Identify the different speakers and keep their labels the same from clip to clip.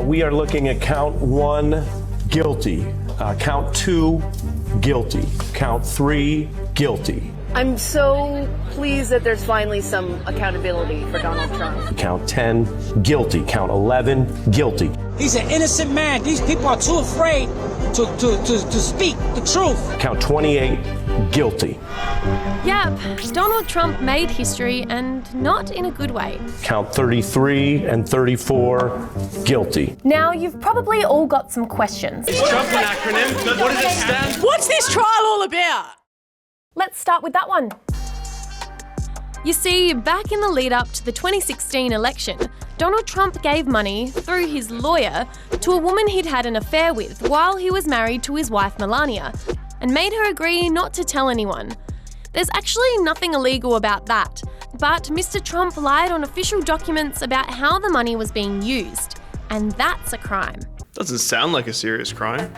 Speaker 1: We are looking at count 1, guilty. Count 2, guilty. Count 3, guilty.
Speaker 2: I'm so pleased that there's finally some accountability for Donald Trump.
Speaker 1: Count 10, guilty. Count 11, guilty.
Speaker 3: He's an innocent man. These people are too afraid to speak the truth.
Speaker 1: Count 28, guilty.
Speaker 4: Yep, Donald Trump made history, and not in a good way.
Speaker 1: Count 33 and 34, guilty.
Speaker 4: Now, you've probably all got some questions.
Speaker 5: Is Trump an acronym? What does it stand for?
Speaker 2: What's this trial all about?
Speaker 4: Let's start with that one. You see, back in the lead up to the 2016 election, Donald Trump gave money, through his lawyer, to a woman he'd had an affair with while he was married to his wife Melania, and made her agree not to tell anyone. There's actually nothing illegal about that, but Mr. Trump lied on official documents about how the money was being used, and that's a crime.
Speaker 5: Doesn't sound like a serious crime.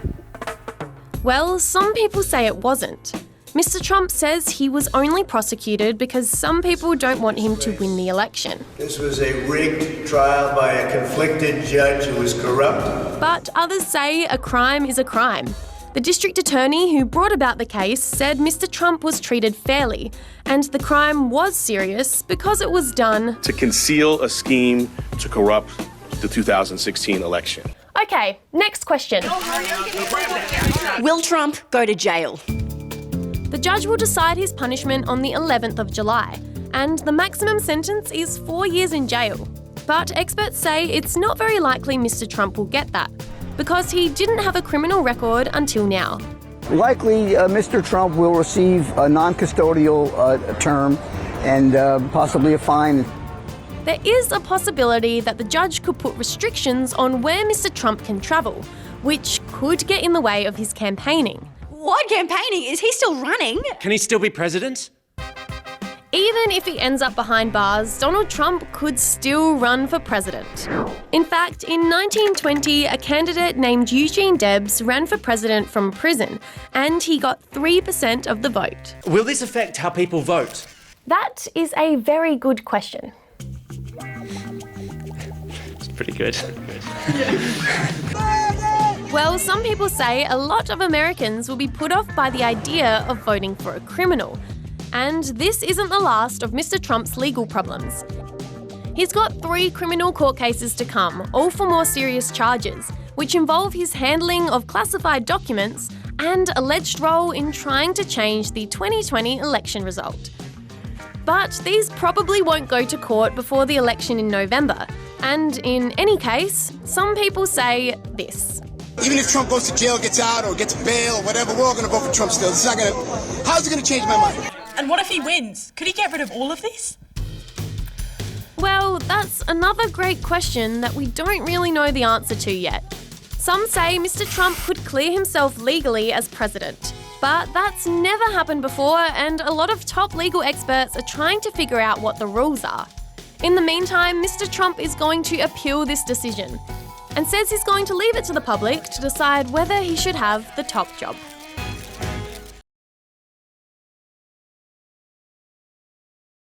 Speaker 4: Well, some people say it wasn't. Mr. Trump says he was only prosecuted because some people don't want him to win the election.
Speaker 6: This was a rigged trial by a conflicted judge who was corrupt.
Speaker 4: But others say a crime is a crime. The district attorney who brought about the case said Mr. Trump was treated fairly, and the crime was serious because it was done
Speaker 7: to conceal a scheme to corrupt the 2016 election.
Speaker 4: Okay, next question.
Speaker 2: Will Trump go to jail?
Speaker 4: The judge will decide his punishment on the 11th of July, and the maximum sentence is 4 years in jail. But experts say it's not very likely Mr. Trump will get that, because he didn't have a criminal record until now.
Speaker 8: Likely, Mr. Trump will receive a non-custodial term and possibly a fine.
Speaker 4: There is a possibility that the judge could put restrictions on where Mr. Trump can travel, which could get in the way of his campaigning.
Speaker 2: What campaigning? Is he still running?
Speaker 5: Can he still be president?
Speaker 4: Even if he ends up behind bars, Donald Trump could still run for president. In fact, in 1920, a candidate named Eugene Debs ran for president from prison, and he got 3% of the vote.
Speaker 5: Will this affect how people vote?
Speaker 4: That is a very good question.
Speaker 5: It's pretty good.
Speaker 4: Well, some people say a lot of Americans will be put off by the idea of voting for a criminal. And this isn't the last of Mr. Trump's legal problems. He's got 3 criminal court cases to come, all for more serious charges, which involve his handling of classified documents and alleged role in trying to change the 2020 election result. But these probably won't go to court before the election in November. And in any case, some people say this.
Speaker 9: Even if Trump goes to jail, gets out, or gets bail, or whatever, we're all going to vote for Trump still. How's it going to change my mind?
Speaker 10: And what if he wins? Could he get rid of all of this?
Speaker 4: Well, that's another great question that we don't really know the answer to yet. Some say Mr. Trump could clear himself legally as president, but that's never happened before, and a lot of top legal experts are trying to figure out what the rules are. In the meantime, Mr. Trump is going to appeal this decision and says he's going to leave it to the public to decide whether he should have the top job.